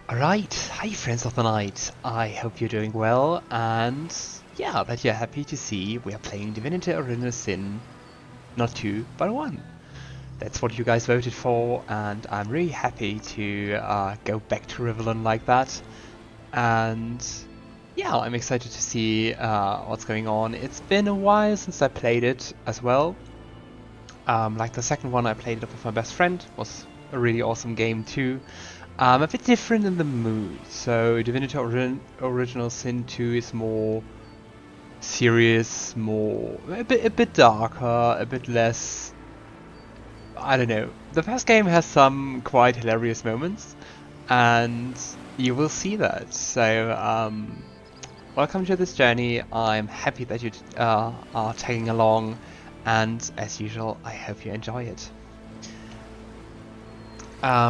Alright, hi friends of the night, I hope you're doing well, and yeah, that you're happy to see we are playing Divinity Original Sin, not 2, but 1. That's what you guys voted for, and I'm really happy to go back to Rivellon like that, and yeah, I'm excited to see what's going on. It's been a while since I played it as well. Like the second one I played it with my best friend, was a really awesome game too. A bit different in the mood. So Divinity Original Sin 2 is more serious, more a bit darker, a bit less. I don't know. The first game has some quite hilarious moments, and you will see that. So welcome to this journey. I'm happy that you are tagging along, and as usual, I hope you enjoy it.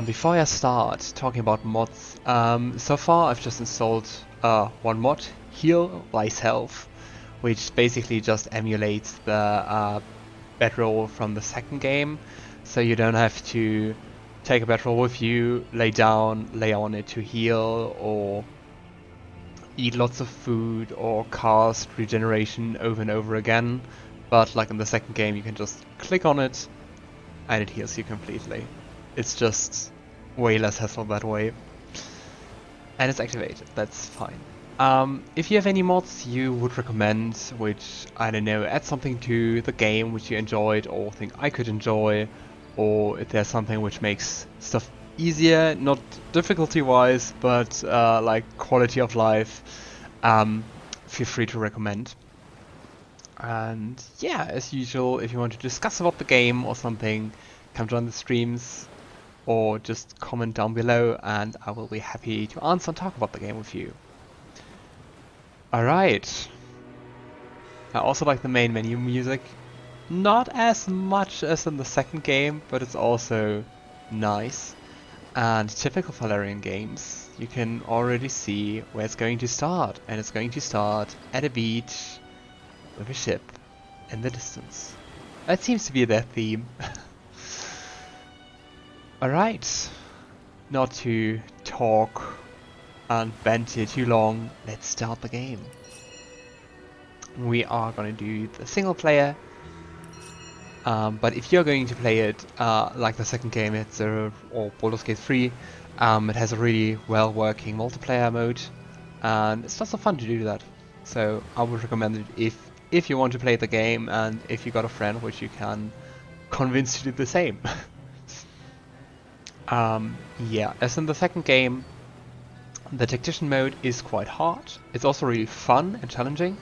Before I start talking about mods, so far I've just installed one mod, Heal Thyself, which basically just emulates the bedroll from the second game, so you don't have to take a bedroll with you, lay down, lay on it to heal, or eat lots of food, or cast regeneration over and over again. But like in the second game, you can just click on it, and it heals you completely. It's just way less hassle that way. And it's activated, that's fine. If you have any mods you would recommend, which, I don't know, add something to the game which you enjoyed or think I could enjoy, or if there's something which makes stuff easier, not difficulty-wise, but like quality of life, feel free to recommend. And yeah, as usual, if you want to discuss about the game or something, come join the streams, or just comment down below and I will be happy to answer and talk about the game with you. Alright. I also like the main menu music. Not as much as in the second game, but it's also nice. And typical Valerian games, you can already see where it's going to start. And it's going to start at a beach with a ship in the distance. That seems to be their theme. Alright, not to talk and banter too long, let's start the game. We are going to do the single player, but if you're going to play it like the second game, it's or Baldur's Gate 3, it has a really well working multiplayer mode, and it's lots of fun to do that. So I would recommend it if you want to play the game and if you got a friend which you can convince to do the same. Yeah, as in the second game, the tactician mode is quite hard. It's also really fun and challenging,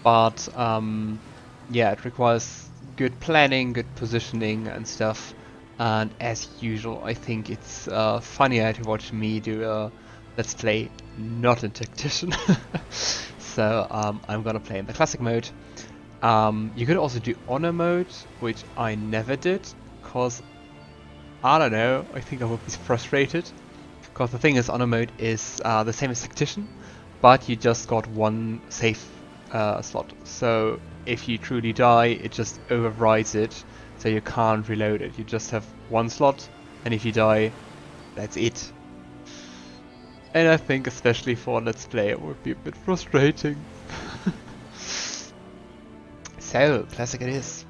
but yeah, it requires good planning, good positioning and stuff. And as usual, I think it's funnier to watch me do a let's play not in tactician. So I'm gonna play in the classic mode. You could also do honor mode, which I never did, cause I don't know, I think I would be frustrated. Because the thing is, honor mode is the same as tactician, but you just got one save slot. So if you truly die, it just overrides it, so you can't reload it. You just have one slot, and if you die, that's it. And I think especially for a let's play it would be a bit frustrating. So, classic it is.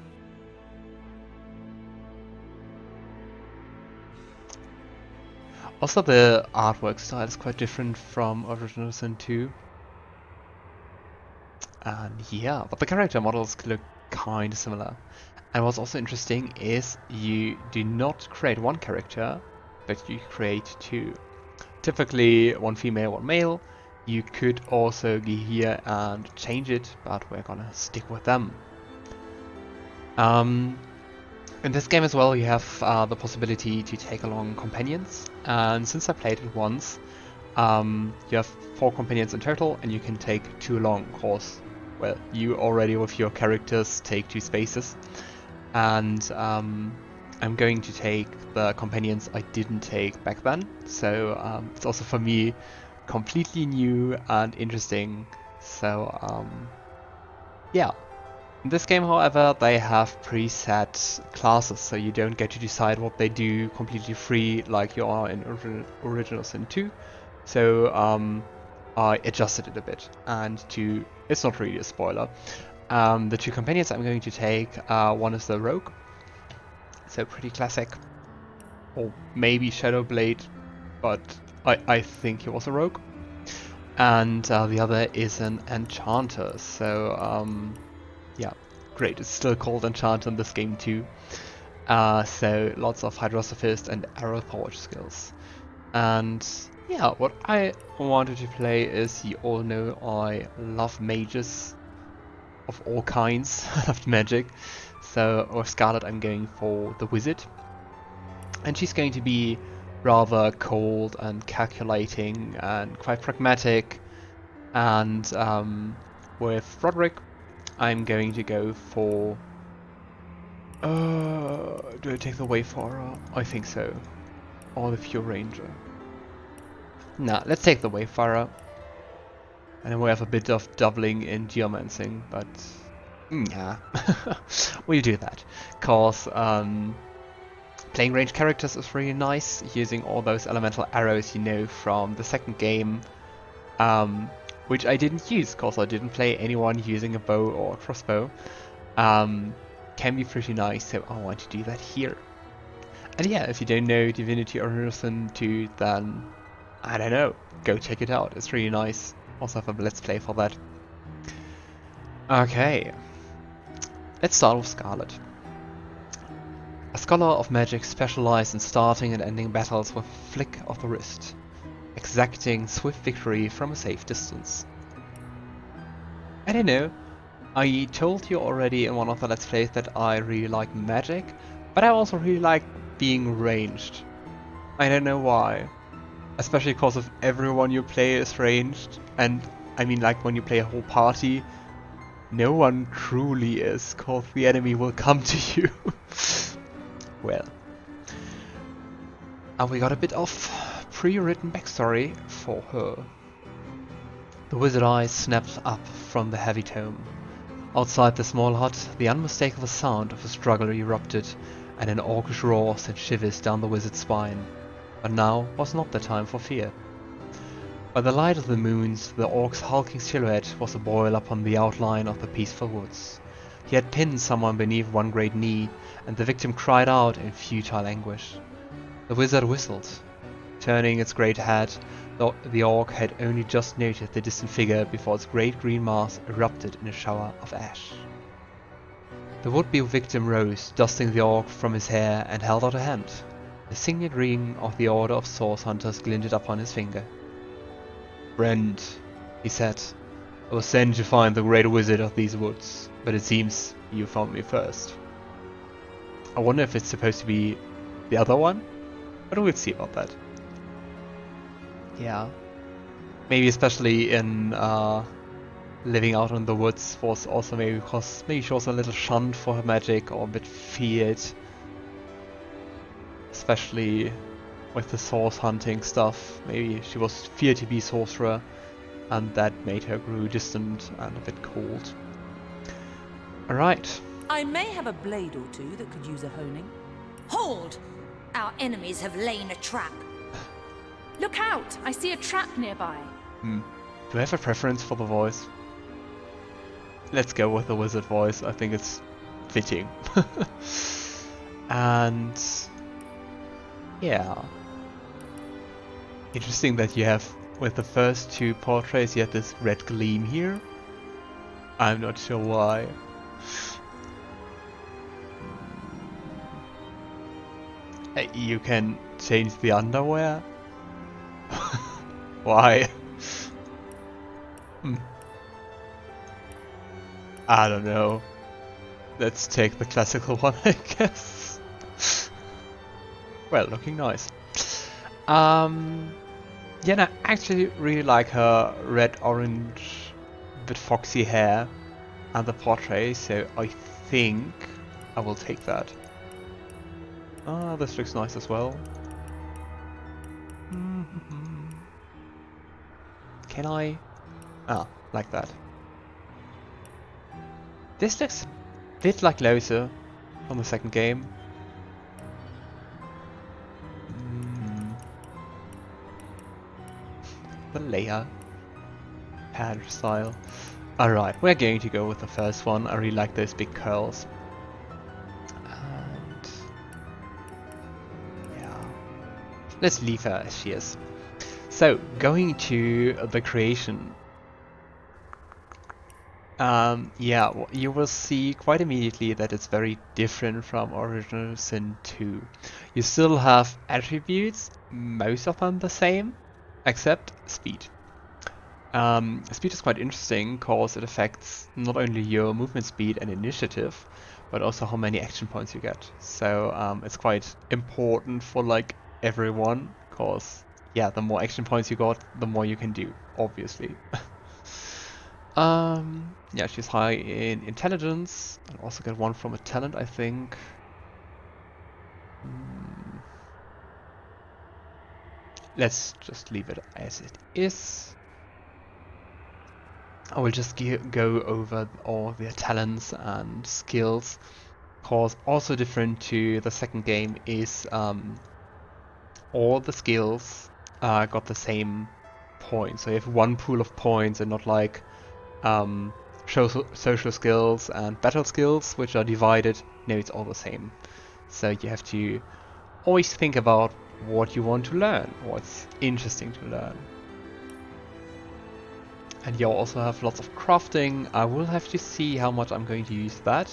Also, the artwork style is quite different from Original Sin 2. And yeah, but the character models look kind of similar. And what's also interesting is you do not create one character, but you create two. Typically one female, one male. You could also go here and change it, but we're gonna stick with them. In this game as well, you have the possibility to take along companions, and since I played it once, you have 4 companions in total, and you can take 2 along, of course. Well, you already with your characters take 2 spaces, and I'm going to take the companions I didn't take back then, so it's also for me completely new and interesting, so yeah. In this game, however, they have preset classes, so you don't get to decide what they do completely free like you are in Original Sin 2. So I adjusted it a bit, and it's not really a spoiler. The two companions I'm going to take, one is the Rogue, so pretty classic, or maybe Shadowblade, but I think he was a Rogue. And the other is an Enchanter, so yeah, great, it's still called Enchanter in this game too. So lots of Hydrosophist and Arrow Forge skills. And yeah, what I wanted to play is, you all know I love mages of all kinds. I love magic. So with Scarlett I'm going for the Wizard. And she's going to be rather cold and calculating and quite pragmatic. And with Roderick I'm going to go for... do I take the Wayfarer? I think so. Or the Pure Ranger. Nah, let's take the Wayfarer. And then we have a bit of doubling in geomancing, but yeah, we'll do that. Cause playing ranged characters is really nice, using all those elemental arrows you know from the second game, which I didn't use cause I didn't play anyone using a bow or a crossbow. Can be pretty nice, so I want to do that here. And yeah, if you don't know Divinity or Rivellon 2, then I don't know, go check it out, it's really nice. Also have a let's play for that. Okay, let's start with Scarlett. A scholar of magic specialized in starting and ending battles with a flick of the wrist, exacting swift victory from a safe distance. I don't know, I told you already in one of the let's plays that I really like magic, but I also really like being ranged. I don't know why. Especially because of everyone you play is ranged, and I mean, like, when you play a whole party, no one truly is, cause the enemy will come to you. Well. And we got a bit of pre-written backstory for her. The wizard eyes snapped up from the heavy tome. Outside the small hut, the unmistakable sound of a struggle erupted, and an orcish roar sent shivers down the wizard's spine. But now was not the time for fear. By the light of the moons, the orc's hulking silhouette was a boil upon the outline of the peaceful woods. He had pinned someone beneath one great knee, and the victim cried out in futile anguish. The wizard whistled. Turning its great head, the orc had only just noted the distant figure before its great green mass erupted in a shower of ash. The would-be victim rose, dusting the orc from his hair, and held out a hand. The signet ring of the Order of Source Hunters glinted upon his finger. "Friend," he said, "I was sent to find the great wizard of these woods, but it seems you found me first." I wonder if it's supposed to be the other one, but we'll see about that. Yeah, maybe especially in living out in the woods was also maybe because maybe she was a little shunned for her magic or a bit feared. Especially with the source hunting stuff, maybe she was feared to be sorcerer, and that made her grow distant and a bit cold. Alright. I may have a blade or two that could use a honing. Hold! Our enemies have lain a trap. Look out! I see a trap nearby. Do I have a preference for the voice? Let's go with the wizard voice, I think it's fitting. And yeah. Interesting that you have, with the first two portraits, you have this red gleam here. I'm not sure why. You can change the underwear? Why? I don't know. Let's take the classical one, I guess. Well, looking nice. Yeah, no, I actually really like her red-orange, bit foxy hair and the portrait, so I think I will take that. This looks nice as well. Can I? Like that. This looks a bit like Losa from the second game. the layer pattern style. Alright, we're going to go with the first one. I really like those big curls. And yeah, let's leave her as she is. So, going to the creation. Yeah, you will see quite immediately that it's very different from Original Sin 2. You still have attributes, most of them the same, except speed. Speed is quite interesting because it affects not only your movement speed and initiative, but also how many action points you get. So it's quite important for like everyone, because yeah, the more action points you got, the more you can do, obviously. Yeah, she's high in intelligence, and also get one from a talent, I think. Let's just leave it as it is. I will just go over all their talents and skills, cause also different to the second game is all the skills got the same points. So you have one pool of points and not like social skills and battle skills, which are divided. No, it's all the same. So you have to always think about what you want to learn, what's interesting to learn. And you also have lots of crafting. I will have to see how much I'm going to use that.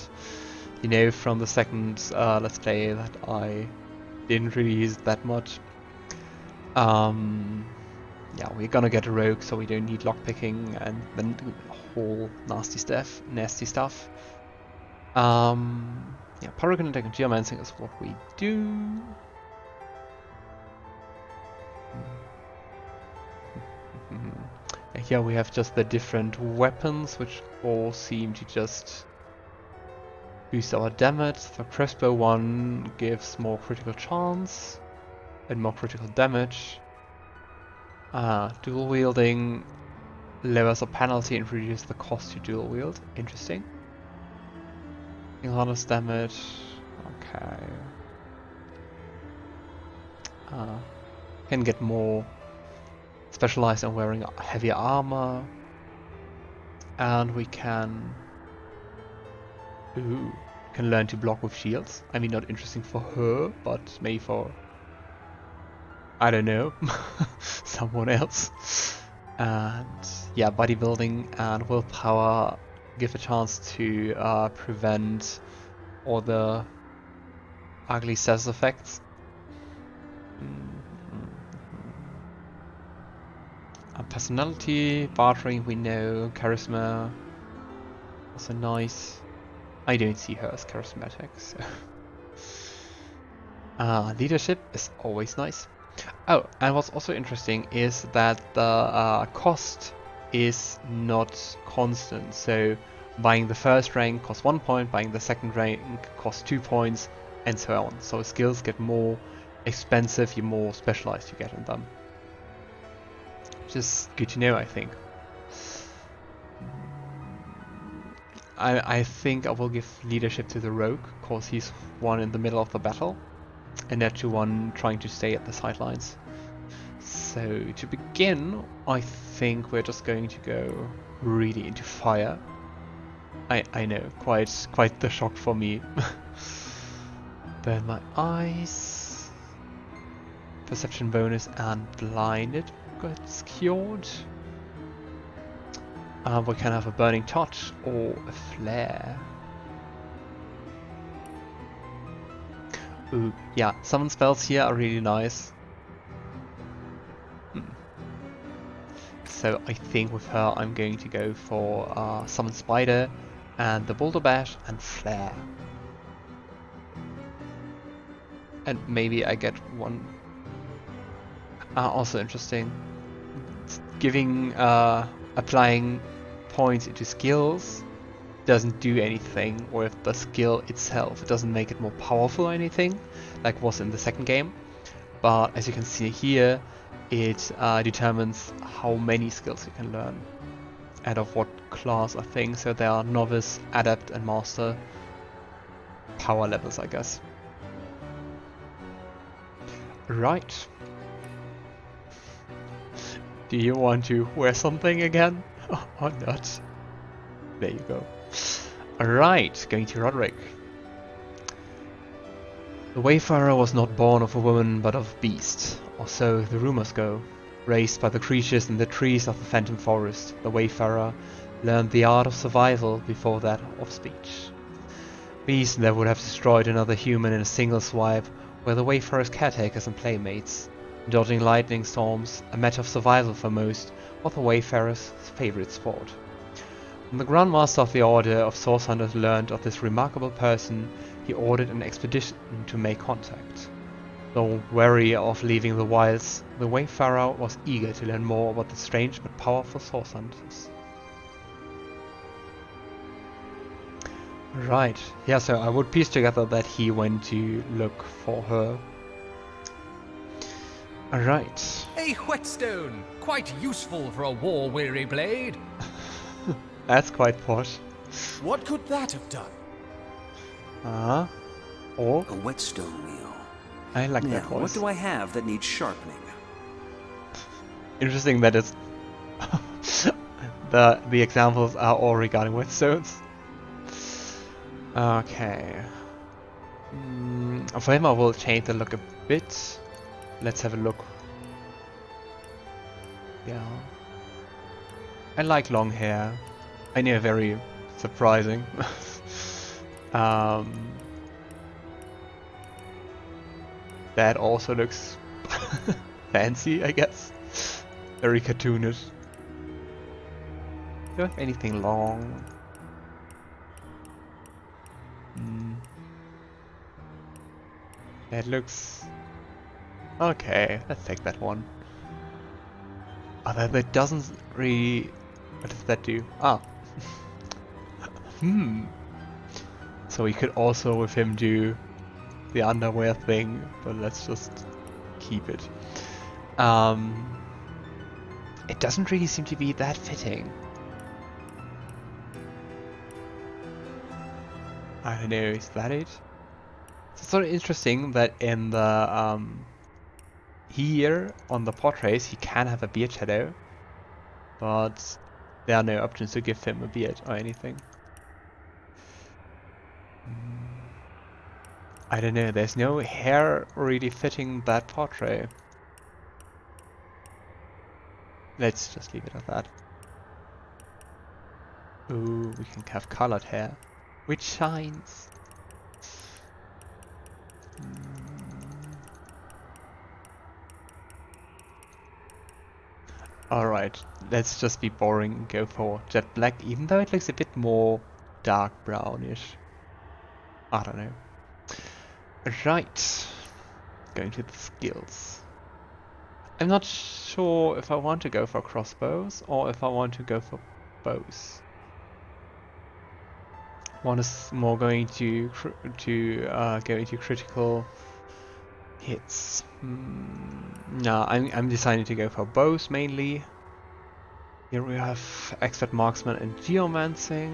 You know, from the second Let's Play that I didn't really use it that much. Yeah, we're gonna get a rogue, so we don't need lockpicking and then whole nasty stuff. Yeah, Pyrokinetic and Geomancing is what we do. Here we have just the different weapons, which all seem to just boost our damage. The crossbow one gives more critical chance and more critical damage. Dual wielding lowers the penalty and reduces the cost to dual wield. Interesting. Harness damage. Okay. Can get more specialized on wearing heavier armor. And we can learn to block with shields. I mean, not interesting for her, but maybe for, I don't know, someone else. And yeah, bodybuilding and willpower give a chance to prevent all the ugly status effects. Personality, bartering we know, charisma, also nice. I don't see her as charismatic, so. Leadership is always nice. Oh, and what's also interesting is that the cost is not constant. So buying the first rank costs 1 point, buying the second rank costs 2 points, and so on. So skills get more expensive, the more specialized you get in them. Which is good to know, I think. I think I will give leadership to the rogue, because he's one in the middle of the battle, and that to one trying to stay at the sidelines. So to begin, I think we're just going to go really into fire. I know, quite the shock for me. Burn my eyes. Perception bonus and blinded gets cured. We can have a burning touch or a flare. Ooh, yeah, summon spells here are really nice. So I think with her I'm going to go for Summon Spider and the Boulder Bash and Flare. And maybe I get one. Also interesting. Giving, applying points into skills doesn't do anything with the skill itself. It doesn't make it more powerful or anything, like was in the second game. But as you can see here, it determines how many skills you can learn and of what class I think. So there are novice, adept and master power levels, I guess. Right. Do you want to wear something again? Or not? There you go. Alright, going to Roderick. The Wayfarer was not born of a woman but of beast, or so the rumors go. Raised by the creatures in the trees of the Phantom Forest, the Wayfarer learned the art of survival before that of speech. Beasts that would have destroyed another human in a single swipe were the Wayfarer's caretakers and playmates. Dodging lightning storms, a matter of survival for most, was the Wayfarer's favorite sport. When the Grandmaster of the Order of Source Hunters learned of this remarkable person, he ordered an expedition to make contact. Though wary of leaving the wilds, the Wayfarer was eager to learn more about the strange but powerful Source Hunters. Right, yeah, so I would piece together that he went to look for her. Alright. A whetstone! Quite useful for a war-weary blade. That's quite posh. What could that have done? Or A whetstone wheel. I like Now, that voice. what do I have that needs sharpening? Interesting that it's the examples are all regarding whetstones. Okay. For him I will change the look a bit. Let's have a look. Yeah. I like long hair. I know, very surprising. That also looks fancy, I guess. Very cartoonish. Do I have anything long? That looks okay. Let's take that one. Although that doesn't really. What does that do? Ah. So we could also with him do the underwear thing, but let's just keep it. It doesn't really seem to be that fitting. I don't know, is that it? It's sort of interesting that in the here on the portraits he can have a beard shadow, but there are no options to give him a beard or anything. I don't know, there's no hair really fitting that portrait. Let's just leave it at that. Ooh, we can have colored hair, which shines. Alright, let's just be boring and go for jet black, even though it looks a bit more dark brownish. I don't know. Right, going to the skills. I'm not sure if I want to go for crossbows or if I want to go for bows. One is more going to go into critical hits. No, I'm deciding to go for bows mainly. Here we have expert marksman and geomancing.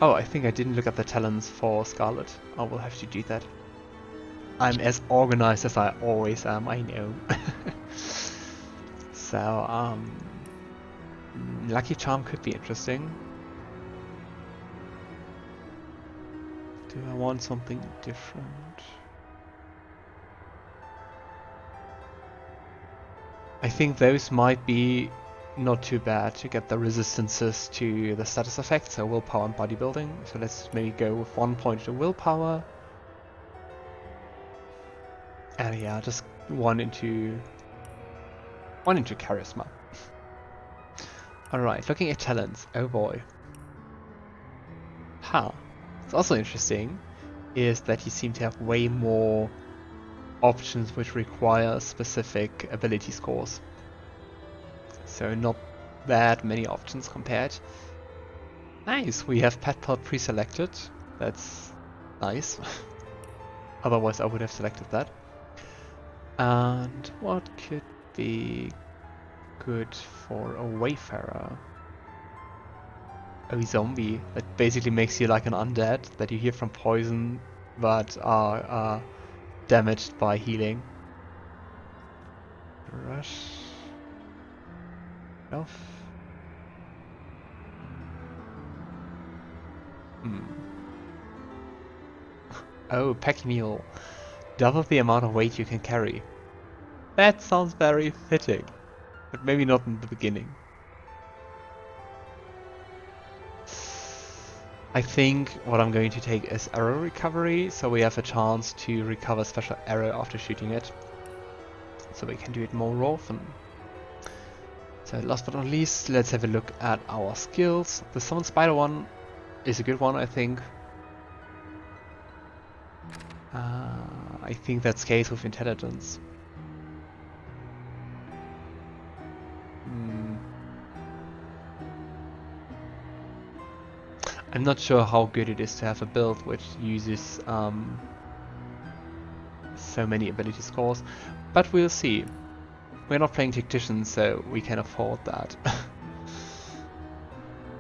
Oh, I think I didn't look at the talents for Scarlett. I will have to do that. I'm as organized as I always am, I know. So, Lucky Charm could be interesting. Do I want something different? I think those might be not too bad to get the resistances to the status effects, so willpower and bodybuilding. So let's maybe go with 1 point to willpower. And yeah, just one into charisma. Alright, looking at talents. Oh boy. It's also interesting is that you seem to have way more options which require specific ability scores. So not that many options compared. Nice, we have Pet Pal pre-selected. That's nice. Otherwise I would have selected that. And what could be good for a Wayfarer? A zombie that basically makes you like an undead that you heal from poison but are damaged by healing. Rush. Off. Oh, pack mule. Double the amount of weight you can carry. That sounds very fitting, but maybe not in the beginning. I think what I'm going to take is arrow recovery, so we have a chance to recover special arrow after shooting it. So we can do it more often. So last but not least, let's have a look at our skills. The summon spider one is a good one, I think. I think that scales with intelligence. I'm not sure how good it is to have a build which uses so many ability scores, but we'll see. We're not playing Tactician, so we can afford that.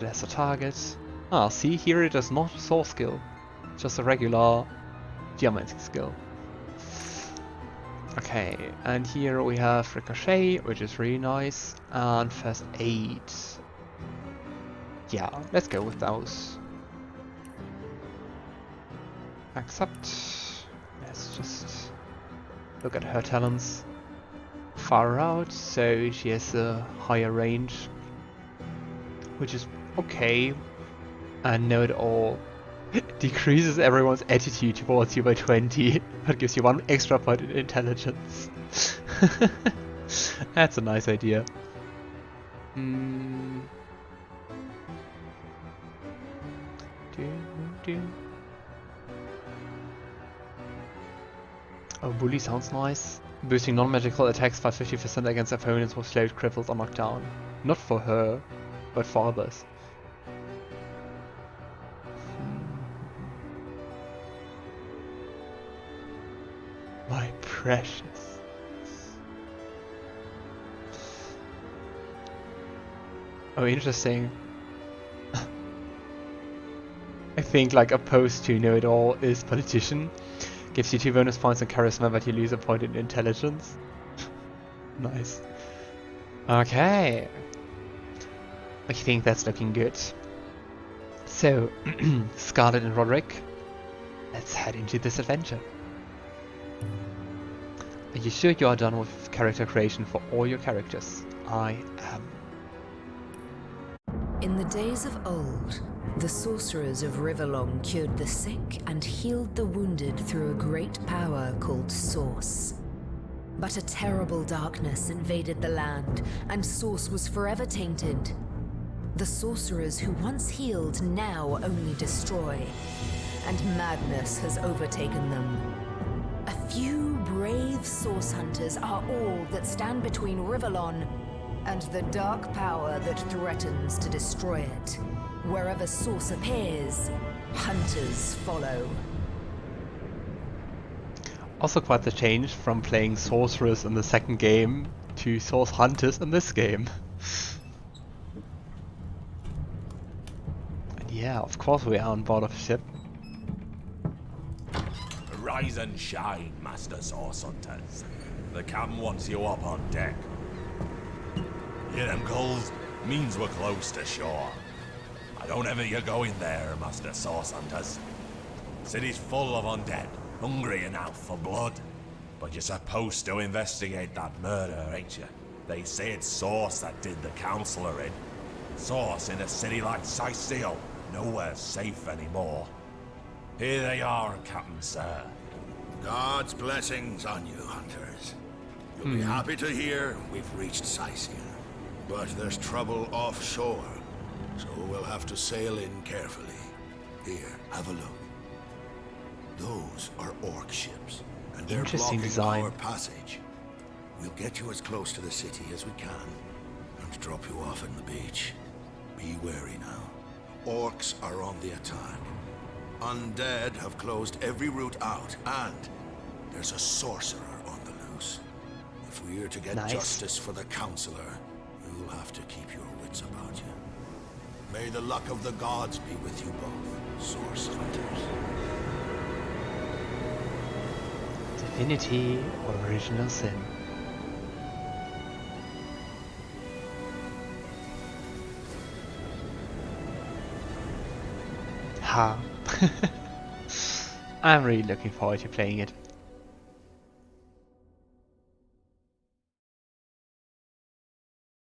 There's a target. Ah, see, here it is not a source skill, just a regular geomancy skill. Okay, and here we have Ricochet, which is really nice, and First Aid. Yeah, let's go with those. Accept. Let's just look at her talents. Far out, so she has a higher range, which is okay. And Know It All decreases everyone's attitude towards you by 20, but gives you 1 extra point in intelligence. That's a nice idea. Oh, Bully sounds nice. Boosting non-magical attacks by 50% against opponents with slowed, crippled or knocked down. Not for her, but for others. My precious. Oh, interesting. I think, like, opposed to Know It All is Politician. Gives you 2 bonus points in charisma, but you lose a point in intelligence. Nice. Okay. I think that's looking good. So, Scarlett and Roderick, let's head into this adventure. Are you sure you are done with character creation for all your characters? I am. In the days of old, the sorcerers of Rivellon cured the sick and healed the wounded through a great power called Source. But a terrible darkness invaded the land, and Source was forever tainted. The sorcerers who once healed now only destroy, and madness has overtaken them. A few brave Source hunters are all that stand between Rivellon and the dark power that threatens to destroy it. Wherever Source appears, hunters follow. Also quite the change from playing sorcerers in the second game to source hunters in this game. And yeah, of course we are on board of a ship. Rise and shine, Master Source Hunters. The captain wants you up on deck. Hear them gulls? Means we're close to shore. I don't ever you go in there, Master Source Hunters. City's full of undead, hungry enough for blood. But you're supposed to investigate that murder, ain't you? They say it's Source that did the Counselor in. Source in a city like Cyseal, nowhere safe anymore. Here they are, Captain Sir. God's blessings on you, hunters. You'll be happy to hear we've reached Cyseal. But there's trouble offshore, so we'll have to sail in carefully. Here, have a look. Those are orc ships, and they're Interesting blocking design. our passage. We'll get you as close to the city as we can, and drop you off in the beach. Be wary now. Orcs are on the attack. Undead have closed every route out, and there's a sorcerer on the loose. If we're to get justice for the Counselor, you'll have to keep your wits about you. May the luck of the gods be with you both, Source Hunters. Divinity, Original Sin. Ha. I'm really looking forward to playing it.